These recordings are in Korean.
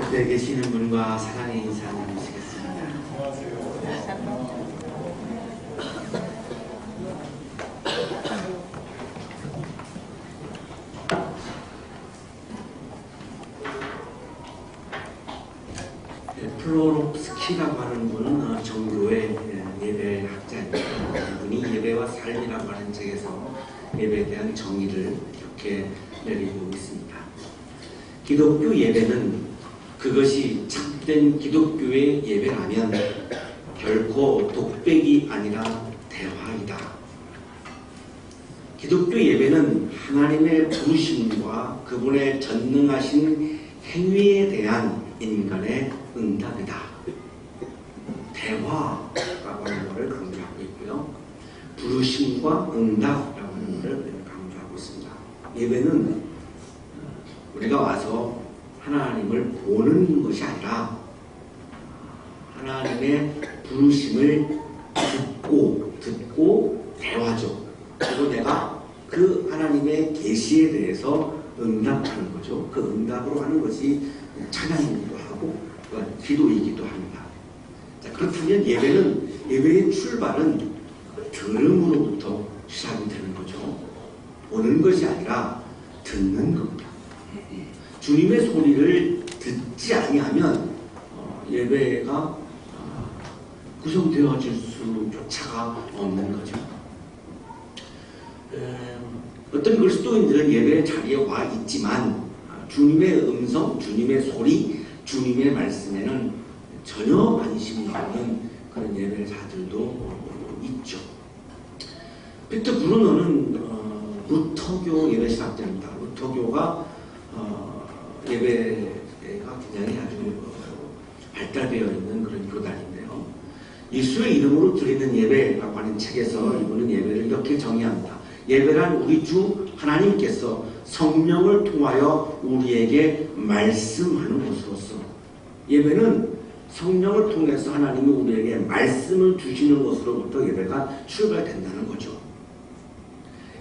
옆에 계시는 분과 사랑의 인사 나누시겠습니다. 플로롭스키라고 하는 분은 정교회 예배 학자입니다. 이분이 예배와 삶이라고 하는 책에서 예배에 대한 정의를 이렇게 내리고 있습니다. 기독교 예배는 그것이 참된 기독교의 예배라면 결코 독백이 아니라 대화이다. 기독교 예배는 하나님의 부르심과 그분의 전능하신 행위에 대한 인간의 응답이다. 대화라고 하는 것을 강조하고 있고요. 부르심과 응답이라고 하는 것을 강조하고 있습니다. 예배는 우리가 와서 하나님을 보는 것이 아니라 하나님의 부르심을 듣고 대화죠. 그리고 내가 그 하나님의 계시에 대해서 응답하는 거죠. 그 응답으로 하는 것이 찬양이기도 하고 기도이기도 합니다. 자, 그렇다면 예배의 출발은 들음으로부터 시작이 되는 거죠. 보는 것이 아니라 듣는 겁니다. 주님의 소리를 듣지 아니하면 예배가 구성되어질 수조차가 없는 거죠. 어떤 그리스도인들은 예배의 자리에 와 있지만 주님의 음성, 주님의 소리, 주님의 말씀에는 전혀 관심이 없는 그런 예배자들도 있죠. 피터 브루너는 루터교 예배신학자입니다. 루터교가 예배가 굉장히 아주 발달되어 있는 그런 교단인데요. 예수의 이름으로 드리는 예배라고 하는 책에서 이분은 예배를 이렇게 정의합니다. 예배란 우리 주 하나님께서 성령을 통하여 우리에게 말씀하는 것으로서, 예배는 성령을 통해서 하나님이 우리에게 말씀을 주시는 것으로부터 예배가 출발된다는 거죠.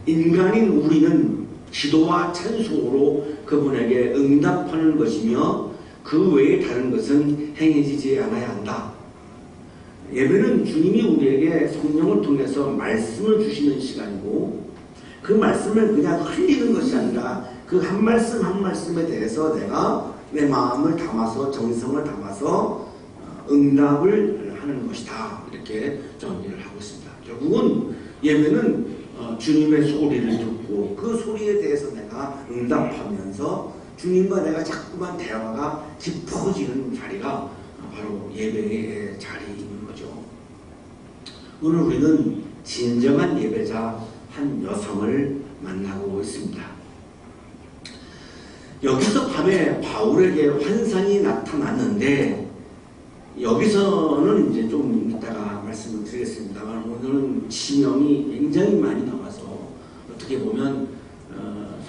인간인 우리는 기도와 찬송으로 그분에게 응답하는 것이며 그 외에 다른 것은 행해지지 않아야 한다. 예배는 주님이 우리에게 성령을 통해서 말씀을 주시는 시간이고, 그 말씀을 그냥 흘리는 것이 아니라 그 한 말씀 한 말씀에 대해서 내가 내 마음을 담아서 정성을 담아서 응답을 하는 것이다. 이렇게 정의를 하고 있습니다. 결국은 예배는 주님의 소리를 듣고 그 소리에 대해서 내가 응답하면서 주님과 내가 자꾸만 대화가 깊어지는 자리가 바로 예배의 자리인 거죠. 오늘 우리는 진정한 예배자 한 여성을 만나고 있습니다. 여기서 밤에 바울에게 환상이 나타났는데, 여기서는 이제 좀 이따가 말씀을 드리겠습니다만, 오늘은 지명이 굉장히 많이 나와서 어떻게 보면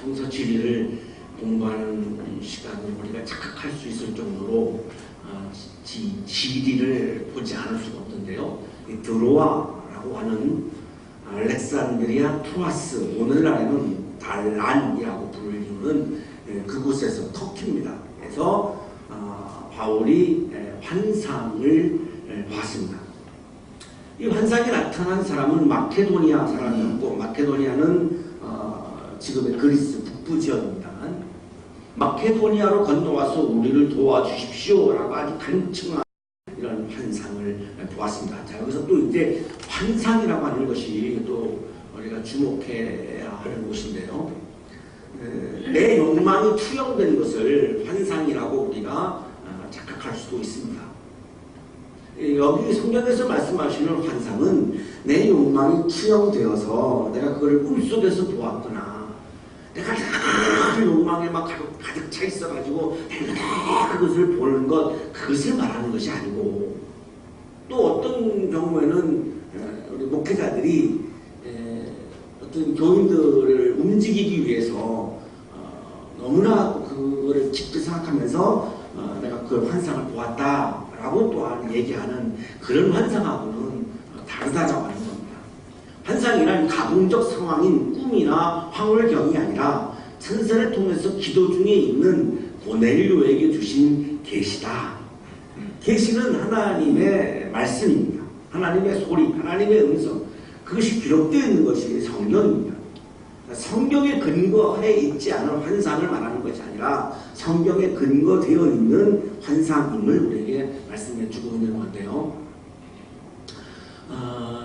성서 지리를 공부하는 시간을 우리가 착각할 수 있을 정도로 지리를 보지 않을 수가 없는데요. 이 드로아라고 하는 알렉산드리아 투라스, 오늘날에는 달란이라고 불리는 그곳에서 터키입니다. 그래서 바울이 환상을 봤습니다. 이 환상이 나타난 사람은 마케도니아 사람이었고, 마케도니아는 지금의 그리스 북부 지역입니다만, 마케도니아로 건너와서 우리를 도와주십시오 라고 아주 간청한 이런 환상을 보았습니다. 자, 여기서 또 이제 환상이라고 하는 것이 또 우리가 주목해야 하는 것인데요. 내 욕망이 투영된 것을 환상이라고 우리가 착각할 수도 있습니다. 여기 성경에서 말씀하시는 환상은 내 욕망이 투영되어서 내가 그걸 꿈속에서 보았구나. 내가 그 욕망에 막 가득 차 있어가지고 그것을 보는 것, 그것을 말하는 것이 아니고, 또 어떤 경우에는 우리 목회자들이 어떤 교인들을 움직이기 위해서 너무나 그거를 깊게 생각하면서 내가 그 환상을 보았다라고 또한 얘기하는 그런 환상하고는 다르다고 하는 겁니다. 환상이란 가공적 상황인 꿈이나 황홀경이 아니라 선선을 통해서 기도 중에 있는 고넬료에게 주신 계시다. 계시는 하나님의 말씀입니다. 하나님의 소리, 하나님의 음성, 그것이 기록되어 있는 것이 성경입니다. 성경에 근거해 있지 않은 환상을 말하는 것이 아니라 성경에 근거되어 있는 환상임을 우리에게 말씀해 주고 있는 건데요.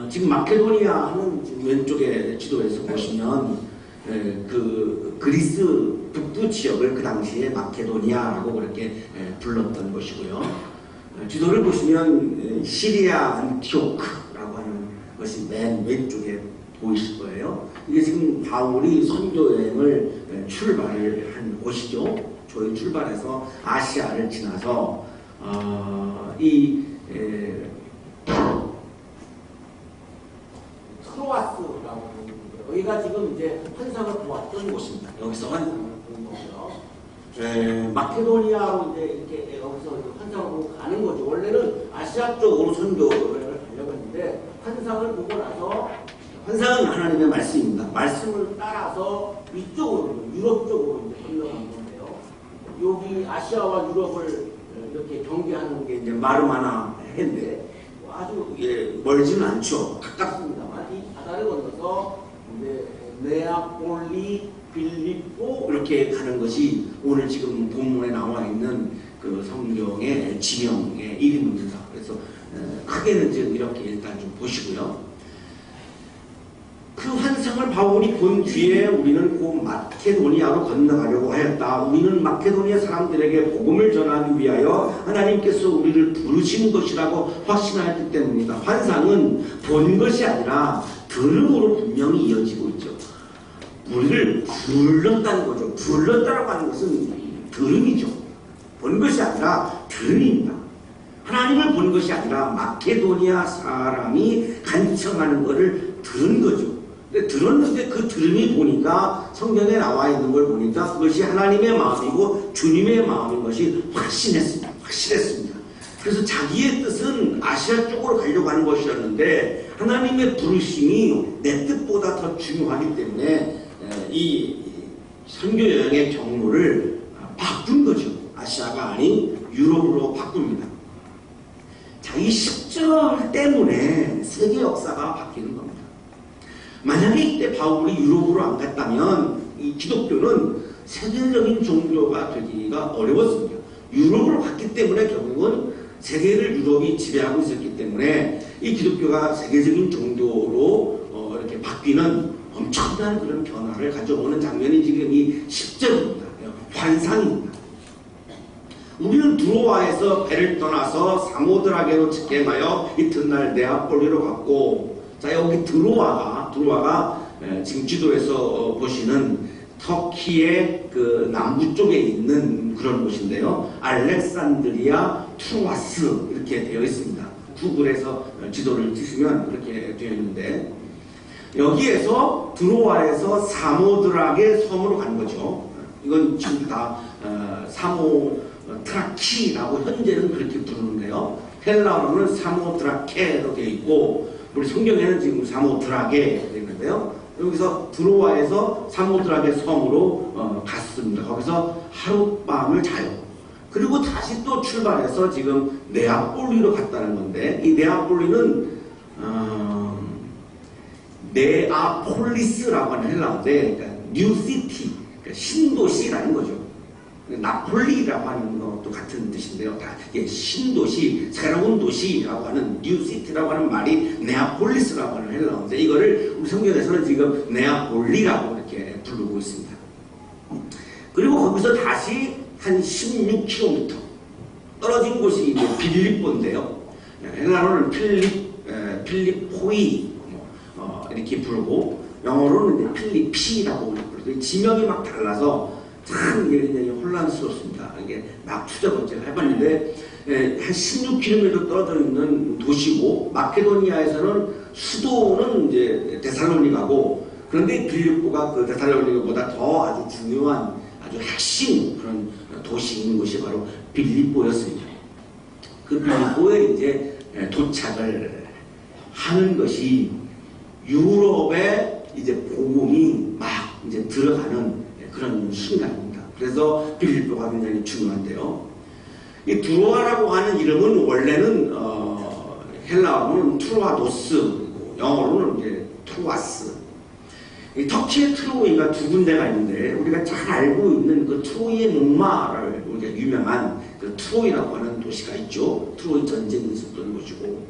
지금 마케도니아 하는 왼쪽에 지도에서 보시면 그 그리스 북부 지역을 그 당시에 마케도니아라고 그렇게 불렀던 것이고요. 지도를 보시면 시리아 안티오크라고 하는 것이 맨 왼쪽에 보이실 거예요. 이게 지금 바울이 선교여행을 출발을 한 곳이죠. 저희 출발해서 아시아를 지나서 트로아스라고 하는 곳이고요. 여기가 지금 이제 환상을 보았던 곳입니다. 여기서 환상을 보는 거고요. 마케도니아로 이제 이렇게 여기서 환상을 보고 가는 거죠. 원래는 아시아 쪽으로 선교를 가려고 했는데 환상을 보고 나서, 환상은 하나님의 말씀입니다. 말씀을 따라서 위쪽으로, 유럽 쪽으로 이제 건너간 건데요. 여기 아시아와 유럽을 이렇게 경계하는 게 이제 마르마나 해인데 아주 멀지는 않죠. 가깝습니다만 이 바다를 건너서 이제 네아폴리, 빌립보 이렇게 가는 것이 오늘 지금 본문에 나와 있는 그 성경의 지명의 이름입니다. 그래서 크게는 지금 이렇게 일단 좀 보시고요. 그 환상을 바울이 본 뒤에 우리는 곧 마케도니아로 건너가려고 하였다. 우리는 마케도니아 사람들에게 복음을 전하기 위하여 하나님께서 우리를 부르신 것이라고 확신하였기 때문이다. 환상은 본 것이 아니라 들음으로 분명히 이어지고 있죠. 우리를 불렀다는 거죠. 불렀다라고 하는 것은 들음이죠. 본 것이 아니라 들음입니다. 하나님을 본 것이 아니라 마케도니아 사람이 간청하는 것을 들은 거죠. 들었는데 그 들음이 보니까, 성경에 나와 있는 걸 보니까 그것이 하나님의 마음이고 주님의 마음인 것이 확실했습니다. 그래서 자기의 뜻은 아시아 쪽으로 가려고 하는 것이었는데 하나님의 부르심이 내 뜻보다 더 중요하기 때문에 이 선교여행의 경로를 바꾼 거죠. 아시아가 아닌 유럽으로 바꿉니다. 자, 이 10절 때문에 세계 역사가 바뀌는 겁니다. 만약에 이때 바울이 유럽으로 안 갔다면 이 기독교는 세계적인 종교가 되기가 어려웠습니다. 유럽으로 갔기 때문에 결국은 세계를 유럽이 지배하고 있었기 때문에 이 기독교가 세계적인 종교로 이렇게 바뀌는 엄청난 그런 변화를 가져오는 장면이 지금 이 10절입니다. 환상입니다. 우리는 드로아에서 배를 떠나서 사모드라게로 직행하여 이튿날 네아폴리로 갔고, 자, 여기 드로아가 지금 지도에서 보시는 터키의 그 남부 쪽에 있는 그런 곳인데요. 알렉산드리아, 트로아스 이렇게 되어 있습니다. 구글에서 지도를 치시면 그렇게 되어 있는데, 여기에서 드로아에서 사모드라게 섬으로 간 거죠. 이건 지금 다 사모트라키라고 현재는 그렇게 부르는데요. 헬라어로는 사모드라케로 되어 있고, 우리 성경에는 지금 사모드라게 되어 있는데요. 여기서 드로아에서 사모드라게 섬으로 갔습니다. 거기서 하룻밤을 자요. 그리고 다시 또 출발해서 지금 네아폴리로 갔다는 건데, 이 네아폴리는 네아폴리스라고 하는 헬라어인데, 그러니까 뉴시티, 그러니까 신도시라는 거죠. 나폴리라고 하는 것도 같은 뜻인데요. 다 신도시, 새로운 도시라고 하는 뉴시티라고 하는 말이 네아폴리스라고 하는 헬라어인데, 이거를 우리 성경에서는 지금 네아폴리라고 이렇게 부르고 있습니다. 그리고 거기서 다시 한 16km 떨어진 곳이 이제 빌립보인데요. 헬라어로는 필리포이 이렇게 부르고, 영어로는 필리피라고 부르고, 지명이 막 달라서 참 이게 혼란스럽습니다. 이게 막 추적을 해봤는데, 한 16km 떨어져 있는 도시고, 마케도니아에서는 수도는 이제 데살로니가고, 그런데 빌립보가 그 데살로니가보다 더 아주 중요한 아주 핵심 그런 도시인 곳이 바로 빌립보였습니다. 그 빌립보에 이제 도착을 하는 것이 유럽에 이제 복음이 막 이제 들어가는 그런 순간입니다. 그래서 빌립보가 굉장히 중요한데요. 이 드로아라고 하는 이름은 원래는 헬라어로는 트로아도스, 영어로는 이제 트로아스. 이 터키의 트로이가 두 군데가 있는데 우리가 잘 알고 있는 그 트로이의 목마를 우리가 유명한 그 트로이라고 하는 도시가 있죠. 트로이 전쟁이 있었던 곳이고,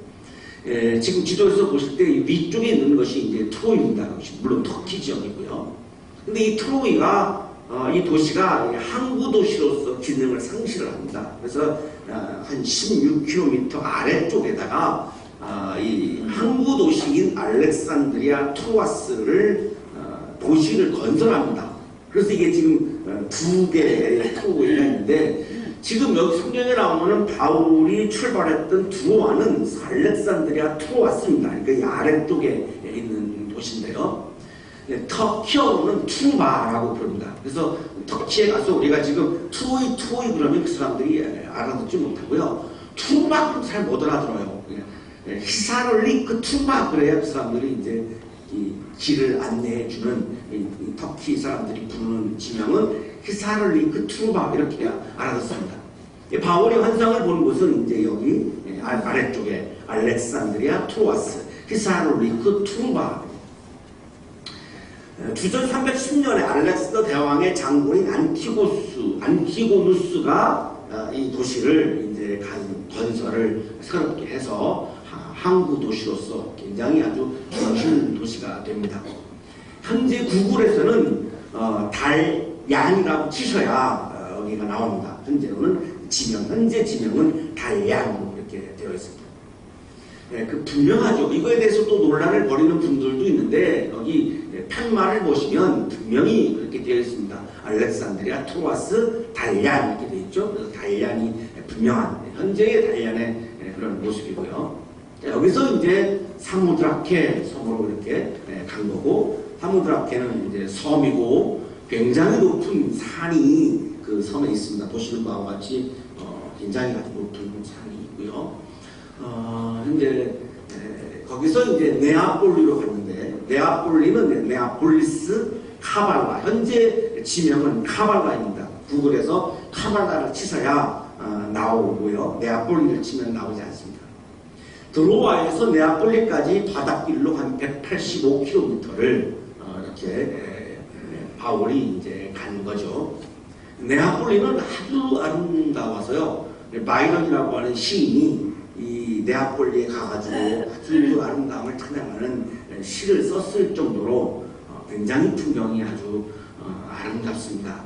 지금 지도에서 보실 때 위쪽에 있는 것이 이제 트로이입니다. 물론 터키 지역이고요. 근데 이 트로이가 이 도시가 항구 도시로서 기능을 상실을 합니다. 그래서 한 16km 아래쪽에다가 이 항구 도시인 알렉산드리아 트로아스를 도시를 건설합니다. 그래서 이게 지금 두 개의 트로이가 있는데, 지금 여기 성경에 나오는 바울이 출발했던 드로아는 알렉산드리아 트로아스입니다. 그러니까 이 아래쪽에 있는 도시인데요. 터키어로는 투바라고 부릅니다. 그래서 터키에 가서 우리가 지금 트로이 그러면 그 사람들이 알아듣지 못하고요. 투바 그럼 잘 못 알아들어요. 히사롤리크 투바 그래야 그 사람들이 이제 이 길을 안내해주는 이 터키 사람들이 부르는 지명은 히사롤리크 투바 이렇게 알아듣습니다. 바울이 환상을 본 곳은 이제 여기 아래쪽에 알렉산드리아 트로아스, 히사롤리크 투바. 주전 310년에 알렉산더 대왕의 장군인 안티고누스가 이 도시를 이제 건설을 새롭게 해서 항구 도시로서 굉장히 아주 멋진 도시가 됩니다. 현재 구글에서는 달양이라고 치셔야 여기가 나옵니다. 현재 지명은 달양으로 이렇게 되어 있습니다. 그 분명하죠. 이거에 대해서 또 논란을 벌이는 분들도 있는데, 여기 편말을 보시면 분명히 그렇게 되어 있습니다. 알렉산드리아 트로아스 달얀 이렇게 되어 있죠. 그래서 달얀이 분명한 현재의 달얀의 그런 모습이고요. 여기서 이제 사무드라케 섬으로 이렇게 간 거고, 사무드라케는 이제 섬이고 굉장히 높은 산이 그 섬에 있습니다. 보시는 바와 같이 굉장히 아주 높은 산이 있고요. 현재 거기서 이제 네아폴리로 갔는데, 네아폴리는 네아폴리스 카발라, 현재 지명은 카발라입니다. 구글에서 카발라를 치셔야 나오고요. 네아폴리를 치면 나오지 않습니다. 드로아에서 네아폴리까지 바닷길로 한 185km를 이렇게 바울이 이제 간 거죠. 네아폴리는 아주 아름다워서요. 바이런이라고 하는 시인이 이 네아폴리에 가가지고 아주 아름다움을 찬양하는 시를 썼을 정도로 굉장히 풍경이 아주 아름답습니다.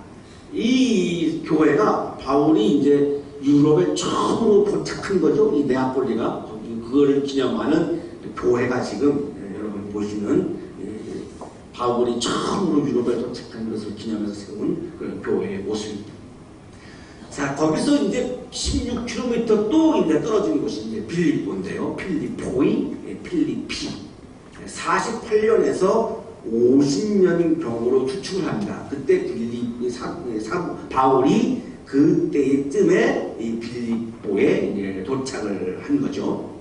이 교회가 바울이 이제 유럽에 처음으로 도착한 거죠. 이 네아폴리가 그거를 기념하는 교회가 지금 여러분 보시는 바울이 처음으로 유럽에 도착한 것을 기념해서 세운 그런 교회의 모습입니다. 자, 거기서 이제 16km 또 이제 떨어진 곳이 이제 빌립보인데요. 필리피. 48년에서 50년 경으로 추측을 합니다. 그때 바울이 그때쯤에 이 빌립보에 이제 도착을 한 거죠.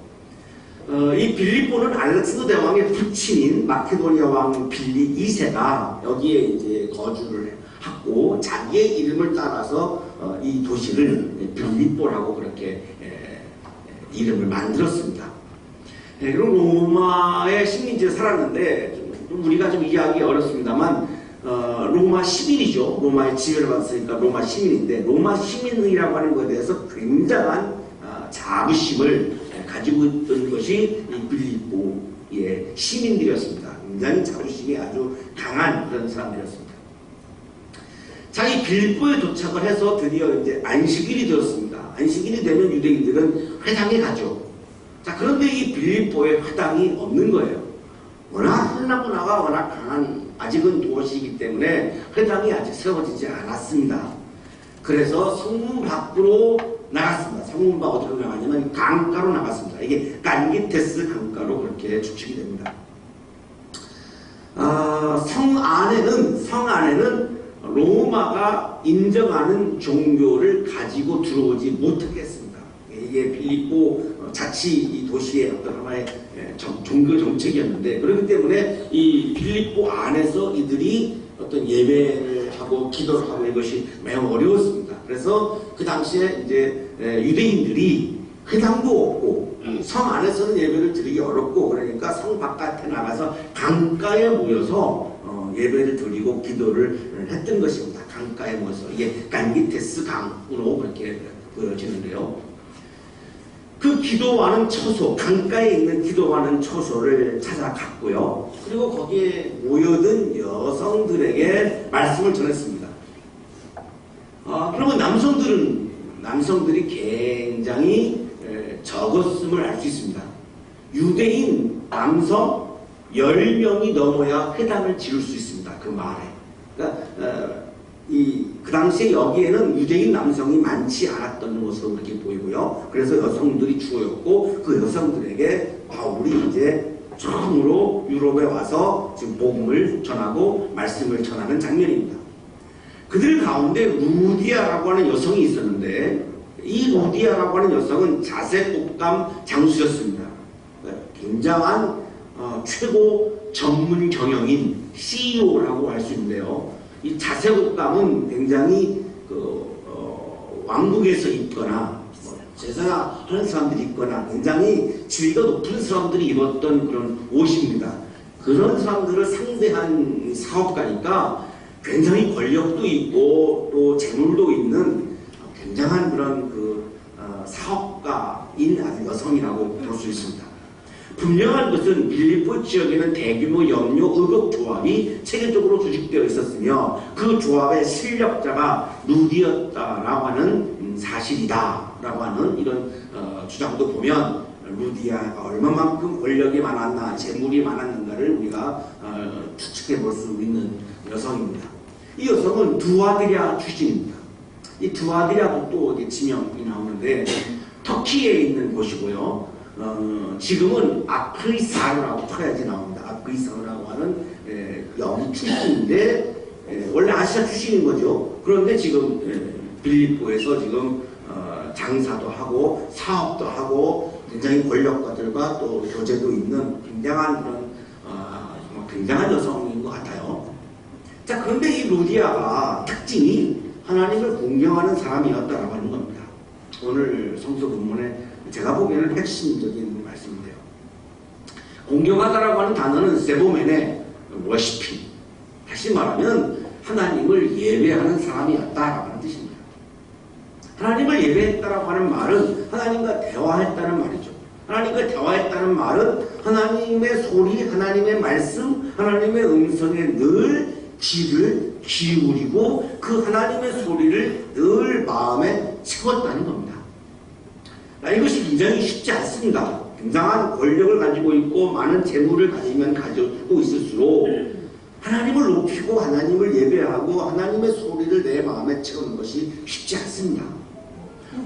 이 빌립보는 알렉산더 대왕의 부친인 마케도니아 왕 빌립 2세가 여기에 이제 거주를 하고, 자기의 이름을 따라서 이 도시를 빌립보라고 그렇게 이름을 만들었습니다. 그리고 로마의 식민지에 살았는데, 좀 우리가 좀 이해하기 어렵습니다만 로마 시민이죠. 로마의 지배를 받았으니까 로마 시민인데, 로마 시민이라고 하는 것에 대해서 굉장한 자부심을 가지고 있던 것이 이 빌립보의 시민들이었습니다. 굉장히 자부심이 아주 강한 그런 사람들이었습니다. 자, 이 빌립보에 도착을 해서 드디어 이제 안식일이 되었습니다. 안식일이 되면 유대인들은 회당에 가죠. 자, 그런데 이 빌립보에 회당이 없는 거예요. 워낙 헬라문화가 워낙 강한 아직은 도시이기 때문에 회당이 아직 세워지지 않았습니다. 그래서 성문 밖으로 나갔습니다. 성문 밖 어디로 나가냐면 강가로 나갔습니다. 이게 깐기테스 강가로 그렇게 추측이 됩니다. 성 안에는 로마가 인정하는 종교를 가지고 들어오지 못하게 했습니다. 이게 빌립보 자치 이 도시의 어떤 하나의 종교 정책이었는데, 그렇기 때문에 이 빌립보 안에서 이들이 어떤 예배를 하고 기도를 하고 이것이 매우 어려웠습니다. 그래서 그 당시에 이제 유대인들이 회당도 없고 성 안에서는 예배를 드리기 어렵고 그러니까 성 바깥에 나가서 강가에 모여서 예배를 드리고 기도를 했던 것입니다. 강가에 모여서 이게 간기테스 강으로 그렇게 보여지는데요. 그 기도하는 처소, 강가에 있는 기도하는 처소를 찾아갔고요. 그리고 거기에 모여든 여성들에게 말씀을 전했습니다. 그러면 남성들이 굉장히 적었음을 알 수 있습니다. 유대인 남성 10명이 넘어야 회당을 지을 수 있습니다. 그 마을에. 그러니까 그 당시에 여기에는 유대인 남성이 많지 않았던 것으로 그렇게 보이고요. 그래서 여성들이 주였고 그 여성들에게 바울이 이제 처음으로 유럽에 와서 지금 복음을 전하고 말씀을 전하는 장면입니다. 그들 가운데 루디아라고 하는 여성이 있었는데 이 루디아라고 하는 여성은 자색곶감 장수였습니다. 굉장한 최고 전문 경영인 CEO라고 할 수 있는데요. 이 자색곶감은 굉장히 왕국에서 입거나 제사하는 사람들이 입거나 굉장히 지위가 높은 사람들이 입었던 그런 옷입니다. 그런 사람들을 상대한 사업가니까 굉장히 권력도 있고 또 재물도 있는 굉장한 그런 사업가인 아주 여성이라고 볼 수 있습니다. 분명한 것은 빌립보 지역에는 대규모 염료 의복 조합이 체계적으로 조직되어 있었으며 그 조합의 실력자가 루디였다라고 하는 사실이다라고 하는 이런 주장도 보면 루디아가 얼마만큼 권력이 많았나 재물이 많았는가를 우리가 추측해 볼 수 있는 여성입니다. 이 여성은 두아드랴 출신입니다. 이 두아드랴도 또 지명이 나오는데 터키에 있는 곳이고요. 지금은 아크리사르라고 쳐야지 나옵니다. 아크리사르라고 하는 영국 출신인데 원래 아시아 출신인 거죠. 그런데 지금 빌립보에서 지금 장사도 하고 사업도 하고 굉장히 권력가들과 또 교제도 있는 굉장한 그런 굉장한 여성인 것 같아요. 자, 그런데 이 루디아가 특징이 하나님을 공경하는 사람이었다라고 하는 겁니다. 오늘 성서 본문에 제가 보기에는 핵심적인 말씀인데요. 공경하다라고 하는 단어는 세보멘의 워시핑. 다시 말하면 하나님을 예배하는 사람이었다라고 하는 뜻입니다. 하나님을 예배했다라고 하는 말은 하나님과 대화했다는 말이죠. 하나님과 대화했다는 말은 하나님의 소리, 하나님의 말씀, 하나님의 음성에 늘 귀를 기울이고 그 하나님의 소리를 늘 마음에 채웠다는 겁니다. 이것이 굉장히 쉽지 않습니다. 굉장한 권력을 가지고 있고 많은 재물을 가지고 있을수록 하나님을 높이고 하나님을 예배하고 하나님의 소리를 내 마음에 채우는 것이 쉽지 않습니다.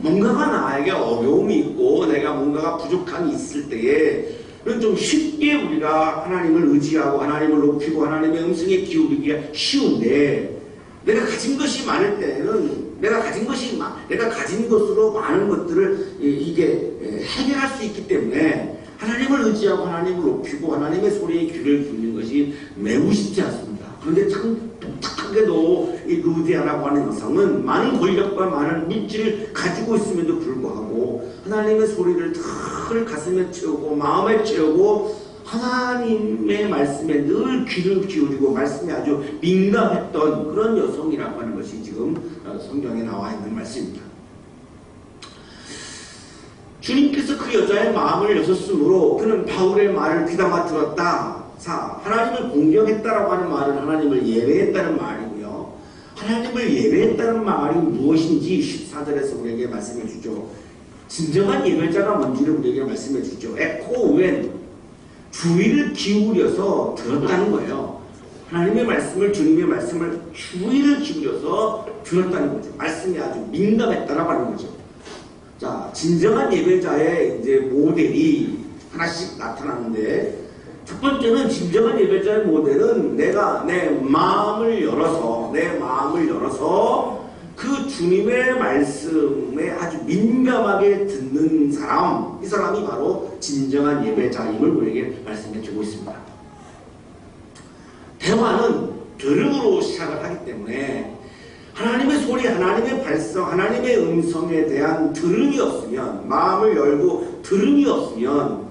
뭔가가 나에게 어려움이 있고 내가 뭔가가 부족함이 있을 때에는 좀 쉽게 우리가 하나님을 의지하고 하나님을 높이고 하나님의 음성에 기울이기가 쉬운데 내가 가진 것이 많을 때는 내가 가진 것으로 많은 것들을 이게 해결할 수 있기 때문에 하나님을 의지하고 하나님을 높이고 하나님의 소리에 귀를 기울이는 것이 매우 쉽지 않습니다. 그런데 참 독특하게도 이 루디아라고 하는 여성은 많은 권력과 많은 물질을 가지고 있음에도 불구하고 하나님의 소리를 늘 가슴에 채우고 마음에 채우고 하나님의 말씀에 늘 귀를 기울이고 말씀에 아주 민감했던 그런 여성이라고 하는 것이 지금 성경에 나와 있는 말씀입니다. 주님께서 그 여자의 마음을 여셨으므로 그는 바울의 말을 귀담아 들었다. 하나님을 공경했다라고 하는 말은 하나님을 예배했다는 말이고요. 하나님을 예배했다는 말이 무엇인지 14절에서 우리에게 말씀해 주죠. 진정한 예배자가 뭔지를 우리에게 말씀해 주죠. 에코웬 주의를 기울여서 들었다는 거예요. 하나님의 말씀을, 주님의 말씀을 주의를 기울여서 들었다는 거죠. 말씀이 아주 민감했다라고 하는 거죠. 자, 진정한 예배자의 이제 모델이 하나씩 나타나는데, 첫 번째는 진정한 예배자의 모델은 내가 내 마음을 열어서 그 주님의 말씀에 아주 민감하게 듣는 사람, 이 사람이 바로 진정한 예배자임을 우리에게 말씀해 주고 있습니다. 대화는 들음으로 시작을 하기 때문에 하나님의 소리, 하나님의 발성, 하나님의 음성에 대한 들음이 없으면, 마음을 열고 들음이 없으면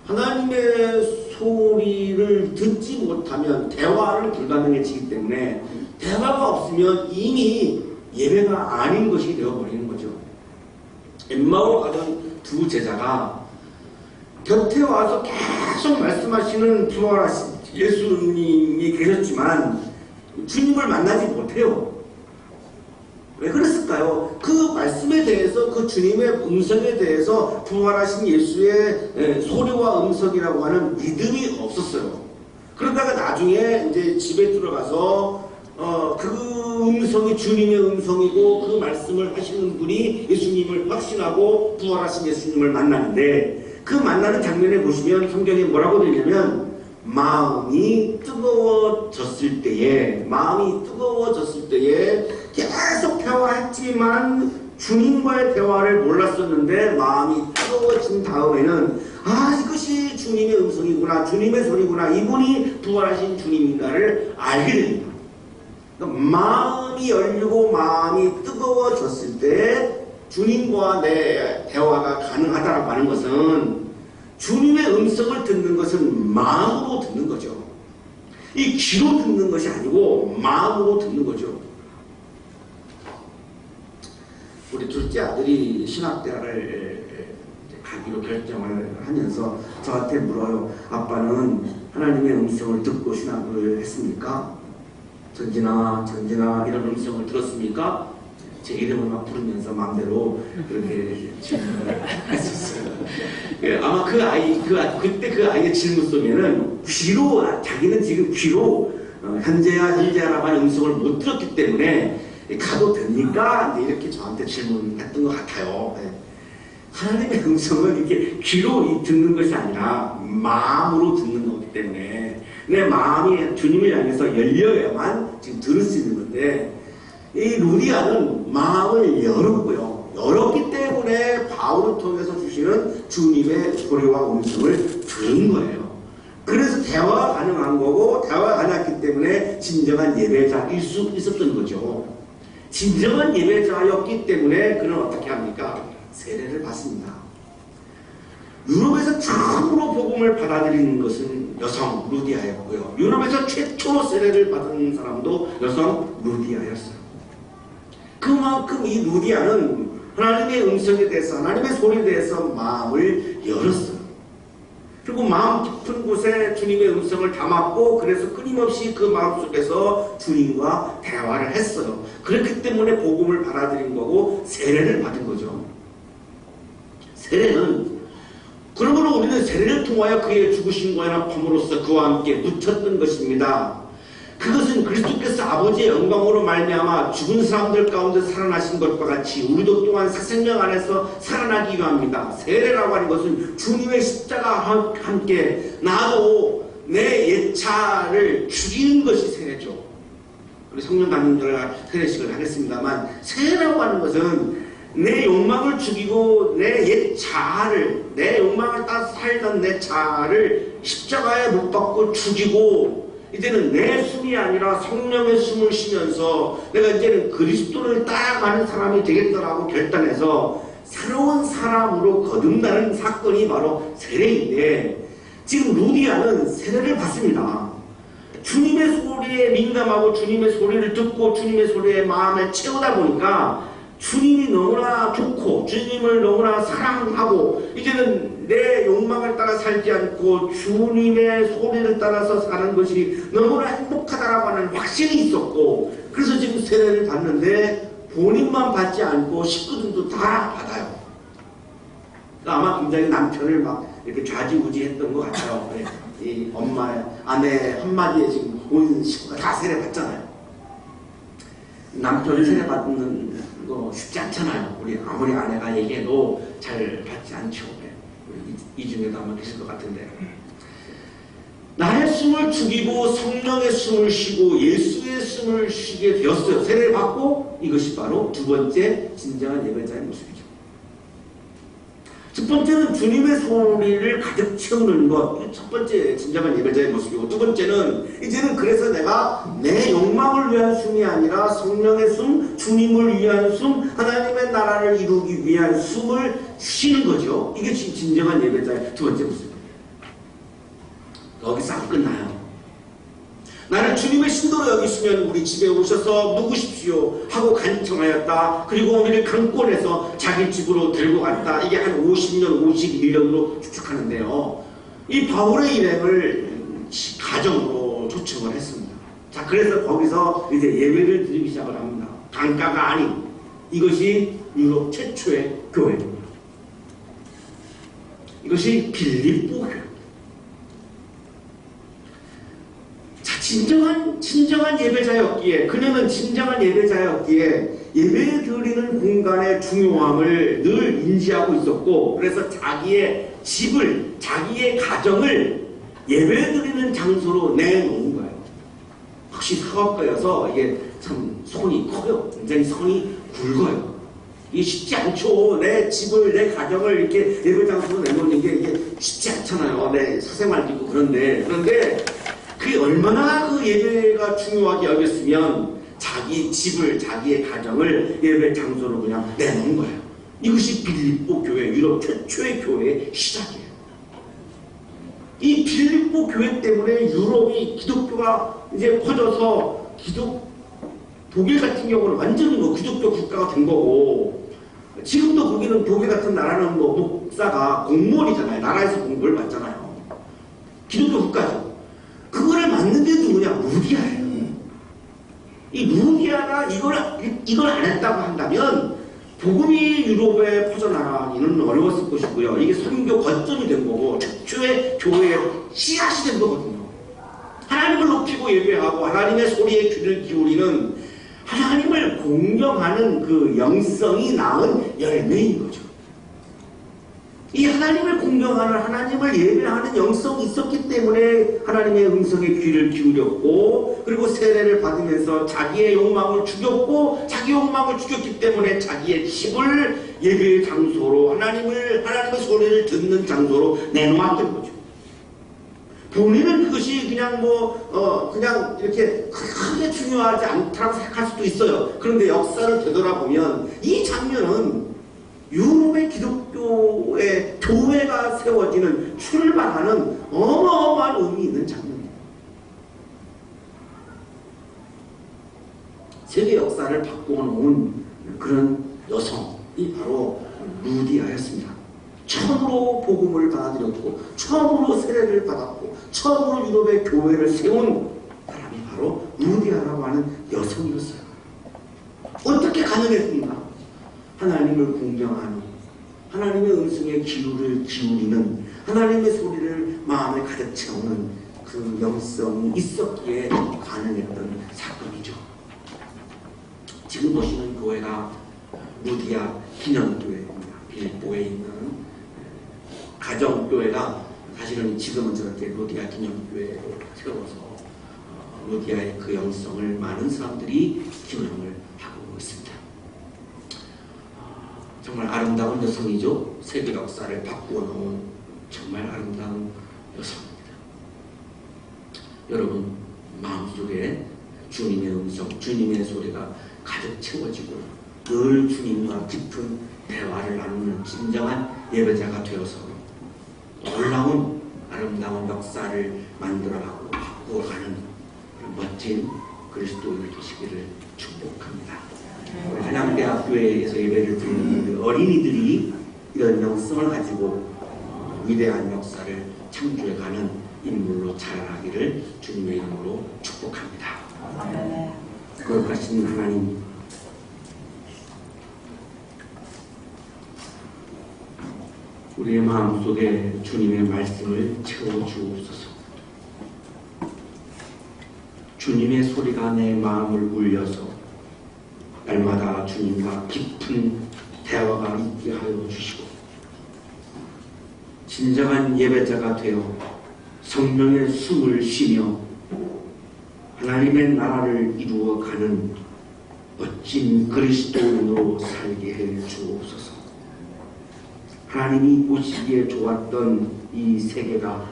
하나님의 소리를 듣지 못하면 대화를 불가능해지기 때문에 대화가 없으면 이미 예배가 아닌 것이 되어버리는 거죠. 엠마오로 가던 두 제자가 곁에 와서 계속 말씀하시는 부활하신 예수님이 계셨지만 주님을 만나지 못해요. 왜 그랬을까요? 그 말씀에 대해서, 그 주님의 음성에 대해서 부활하신 예수의 소리와 음성이라고 하는 믿음이 없었어요. 그러다가 나중에 이제 집에 들어가서 그 음성이 주님의 음성이고 그 말씀을 하시는 분이 예수님을 확신하고 부활하신 예수님을 만나는데, 그 만나는 장면에 보시면 성경에 뭐라고 되냐면 마음이 뜨거워졌을 때에 계속 대화했지만 주님과의 대화를 몰랐었는데 마음이 뜨거워진 다음에는 이것이 주님의 음성이구나, 주님의 소리구나, 이분이 부활하신 주님인가를 알게 됩니다. 그러니까 마음이 열리고 마음이 뜨거워졌을 때 주님과 내 대화가 가능하다라고 하는 것은, 주님의 음성을 듣는 것은 마음으로 듣는 거죠. 이 귀로 듣는 것이 아니고 마음으로 듣는 거죠. 우리 둘째 아들이 신학대학을 가기로 결정을 하면서 저한테 물어요. 아빠는 하나님의 음성을 듣고 신학을 했습니까? 전진아 이런 음성을 들었습니까? 제 이름을 막 부르면서 마음대로 그렇게 질문을 했었어요. 아마 그때 그 아이의 질문 속에는 귀로, 자기는 지금 귀로 현재야라고 하는 음성을 못 들었기 때문에 가도 됩니까? 이렇게 저한테 질문했던 것 같아요. 하나님의 음성은 이렇게 귀로 듣는 것이 아니라 마음으로 듣는 거기 때문에 내 마음이 주님을 향해서 열려야만 지금 들을 수 있는 건데, 이 루디아는 마음을 열었고요. 열었기 때문에 바울을 통해서 주시는 주님의 소리와 음성을 들은 거예요. 그래서 대화가 가능한 거고, 대화가 가능했기 때문에 진정한 예배자일 수 있었던 거죠. 진정한 예배자였기 때문에 그는 어떻게 합니까? 세례를 받습니다. 유럽에서 처음으로 복음을 받아들이는 것은 여성 루디아였고요. 유럽에서 최초로 세례를 받은 사람도 여성 루디아였어요. 그만큼 이 루디아는 하나님의 음성에 대해서, 하나님의 소리에 대해서 마음을 열었어요. 그리고 마음 깊은 곳에 주님의 음성을 담았고, 그래서 끊임없이 그 마음속에서 주님과 대화를 했어요. 그렇기 때문에 복음을 받아들인 거고 세례를 받은 거죠. 세례는, 그러므로 우리는 세례를 통하여 그의 죽으신 거나 범으로써 그와 함께 묻혔던 것입니다. 그것은 그리스도께서 아버지의 영광으로 말미암아 죽은 사람들 가운데 살아나신 것과 같이 우리도 또한 새 생명 안에서 살아나기 위함입니다. 세례라고 하는 것은 주님의 십자가와 함께 나도 내 옛차를 죽이는 것이 세례죠. 우리 성령 담임자가 세례식을 하겠습니다만, 세례라고 하는 것은 내 욕망을 죽이고 내 옛 자아를, 내 욕망을 따라 살던 내 자아를 십자가에 못 박고 죽이고, 이제는 내 숨이 아니라 성령의 숨을 쉬면서 내가 이제는 그리스도를 따라가는 사람이 되겠다라고 결단해서 새로운 사람으로 거듭나는 사건이 바로 세례인데, 지금 루디아는 세례를 받습니다. 주님의 소리에 민감하고 주님의 소리를 듣고 주님의 소리에 마음을 채우다 보니까 주님이 너무나 좋고 주님을 너무나 사랑하고, 이제는 내 욕망을 따라 살지 않고 주님의 소리를 따라서 사는 것이 너무나 행복하다라고 하는 확신이 있었고, 그래서 지금 세례를 받는데 본인만 받지 않고 식구들도 다 받아요. 그러니까 아마 굉장히 남편을 막 이렇게 좌지우지했던 것 같아요. 이 엄마, 아내 한마디에 지금 온 식구가 다 세례 받잖아요. 남편을 세례 받는 쉽지 않잖아요. 우리 아무리 아내가 얘기해도 잘 받지 않죠. 이 중에도 아마 계실 것 같은데, 나의 숨을 죽이고 성령의 숨을 쉬고 예수의 숨을 쉬게 되었어요. 세례를 받고. 이것이 바로 두 번째 진정한 예배자의 모습이죠. 첫 번째는 주님의 소리를 가득 채우는 것. 첫 번째 진정한 예배자의 모습이고, 두 번째는 이제는 그래서 내가 내 욕망을 위한 숨이 아니라 성령의 숨, 주님을 위한 숨, 하나님의 나라를 이루기 위한 숨을 쉬는 거죠. 이게 진정한 예배자의 두 번째 모습입니다. 여기서 안 끝나요. 나를 주님의 신도로 여기시면 우리 집에 오셔서 묵으십시오 하고 간청하였다. 그리고 우리를 강권해서 자기 집으로 데리고 갔다. 이게 한 50년, 51년으로 추측하는데요. 이 바울의 일행을 가정으로 초청을 했습니다. 자, 그래서 거기서 이제 예배를 드리기 시작을 합니다. 강가가 아닌, 이것이 유럽 최초의 교회입니다. 이것이 빌립보 교회. 진정한 예배자였기에, 그녀는 진정한 예배자였기에 예배 드리는 공간의 중요함을 늘 인지하고 있었고, 그래서 자기의 집을, 자기의 가정을 예배 드리는 장소로 내놓은 거예요. 혹시 사업가여서 이게 참 손이 커요. 굉장히 손이 굵어요. 이게 쉽지 않죠. 내 집을, 내 가정을 이렇게 예배 장소로 내놓는 게 이게 쉽지 않잖아요. 내 사생활도 있고 그런데 그게 얼마나 그 예배가 중요하게 여겼으면 자기 집을, 자기의 가정을 예배 장소로 그냥 내놓은 거예요. 이것이 빌립보 교회, 유럽 최초의 교회의 시작이에요. 이 빌립보 교회 때문에 유럽이 기독교가 이제 퍼져서 독일 같은 경우는 완전히 기독교 국가가 된 거고, 지금도 거기는 독일 같은 나라는 목사가 공무원이잖아요. 나라에서 공부를 받잖아요. 기독교 국가죠. 그거를 맡는 게 누구냐? 루디아예요. 이 루디아가 이걸 안 했다고 한다면 복음이 유럽에 퍼져나가기는 어려웠을 것이고요. 이게 선교 거점이 된 거고 최초의 교회의 씨앗이 된 거거든요. 하나님을 높이고 예배하고 하나님의 소리에 귀를 기울이는, 하나님을 공경하는 그 영성이 낳은 열매인 거죠. 이 하나님을 공경하는, 하나님을 예배하는 영성이 있었기 때문에 하나님의 음성에 귀를 기울였고, 그리고 세례를 받으면서 자기의 욕망을 죽였고, 자기 욕망을 죽였기 때문에 자기의 집을 예배의 장소로, 하나님의 소리를 듣는 장소로 내놓았던 거죠. 본인은 그것이 그냥 그냥 이렇게 크게 중요하지 않다고 생각할 수도 있어요. 그런데 역사를 되돌아보면 이 장면은 유럽의 기독교의 교회가 세워지는, 출발하는 어마어마한 의미 있는 장면입니다. 세계 역사를 바꿔놓은 그런 여성이 바로 루디아였습니다. 처음으로 복음을 받아들였고, 처음으로 세례를 받았고, 처음으로 유럽의 교회를 세운 사람이 바로 루디아라고 하는 여성이었어요. 어떻게 가능했습니까? 하나님을 공경하는, 하나님의 음성에 귀를 기울이는, 하나님의 소리를 마음에 가득 채우는 그 영성이 있었기에 가능했던 사건이죠. 지금 보시는 교회가 루디아 기념교회입니다. 빌립보에 있는 가정교회가 사실은 지금은 저렇게 루디아 기념교회로 세워서 루디아의 그 영성을 많은 사람들이 기념을 하고 있습니다. 정말 아름다운 여성이죠. 세계 역사를 바꾸어 놓은 정말 아름다운 여성입니다. 여러분 마음속에 주님의 음성, 주님의 소리가 가득 채워지고 늘 주님과 깊은 대화를 나누는 진정한 예배자가 되어서 놀라운 아름다운 역사를 만들어가고 바꾸어가는 멋진 그리스도인이 되시기를 축복합니다. 한양대학교에서 예배를 드리는 어린이들이 이런 영성을 가지고 위대한 역사를 창조해가는 인물로 자라나기를 주님의 이름으로 축복합니다. 거룩하신 하나님, 우리의 마음속에 주님의 말씀을 채워주옵소서. 주님의 소리가 내 마음을 울려서 날마다 주님과 깊은 대화가 있게 하여 주시고, 진정한 예배자가 되어 성령의 숨을 쉬며 하나님의 나라를 이루어가는 멋진 그리스도인으로 살게 해 주옵소서. 하나님이 보시기에 좋았던 이 세계가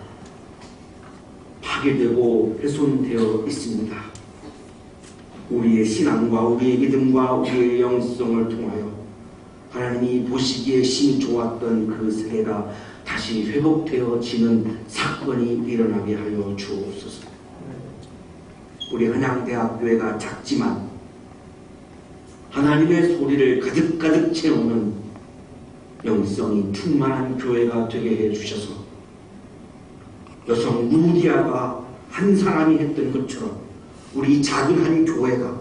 파괴되고 훼손되어 있습니다. 우리의 신앙과 우리의 믿음과 우리의 영성을 통하여 하나님이 보시기에 심히 좋았던 그 세계가 다시 회복되어지는 사건이 일어나게 하여 주옵소서. 우리 한양대학교회가 작지만 하나님의 소리를 가득가득 채우는 영성이 충만한 교회가 되게 해주셔서 여성 루디아가 한 사람이 했던 것처럼 우리 작은 한 교회가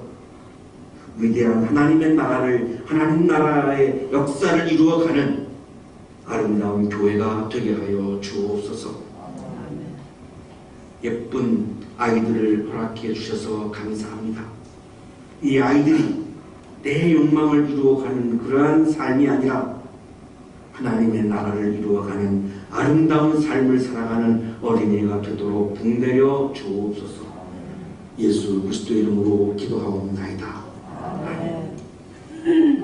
위대한 하나님의 나라를, 하나님 나라의 역사를 이루어가는 아름다운 교회가 되게 하여 주옵소서. 예쁜 아이들을 허락해 주셔서 감사합니다. 이 아이들이 내 욕망을 이루어가는 그러한 삶이 아니라 하나님의 나라를 이루어가는 아름다운 삶을 살아가는 어린이가 되도록 복내려 주옵소서. 예수 그리스도 이름으로 기도하옵나이다. 아멘.